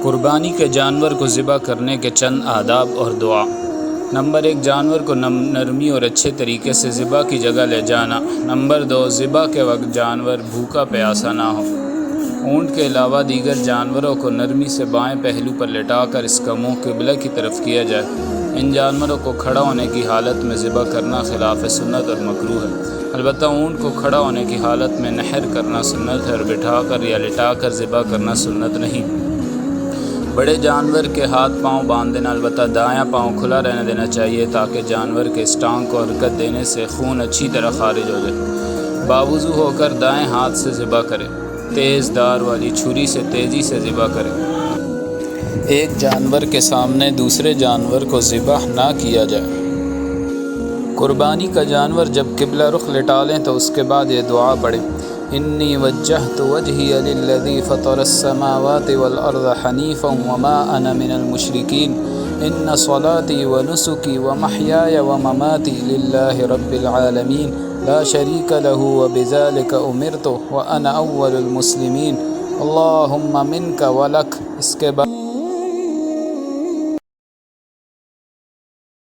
قربانی کے جانور کو ذبح کرنے کے چند آداب اور دعا۔ نمبر 1، جانور کو نرمی اور اچھے طریقے سے ذبح کی جگہ لے جانا۔ نمبر 2، ذبح کے وقت جانور بھوکا پیاسا نہ ہو۔ اونٹ کے علاوہ دیگر جانوروں کو نرمی سے بائیں پہلو پر لٹا کر اس کا منہ قبلہ کی طرف کیا جائے۔ ان جانوروں کو کھڑا ہونے کی حالت میں ذبح کرنا خلاف سنت اور مکروہ ہے۔ البتہ اونٹ کو کھڑا ہونے کی حالت میں نحر کرنا سنت ہے اور بٹھا کر یا لٹا کر ذبح کرنا سنت نہیں۔ بڑے جانور کے ہاتھ پاؤں باندھ دینا، البتہ دایاں پاؤں کھلا رہنے دینا چاہیے تاکہ جانور کے اس ٹانگ کو حرکت دینے سے خون اچھی طرح خارج ہو جائے۔ باوضو ہو کر دائیں ہاتھ سے ذبح کریں۔ تیز دھار والی چھری سے تیزی سے ذبح کریں۔ ایک جانور کے سامنے دوسرے جانور کو ذبح نہ کیا جائے۔ قربانی کا جانور جب قبلہ رخ لٹا لیں تو اس کے بعد یہ دعا پڑھیں: انی وجہت وجہی للذی فطر السماوات والارض حنیفا وما انا من المشرکین ان صلاتی ونسکی ومحیای ومماتی للہ رب العالمین لا شریک لہ وبذلک امرت وانا اول المسلمین اللہم منک ولک۔ اس کے بعد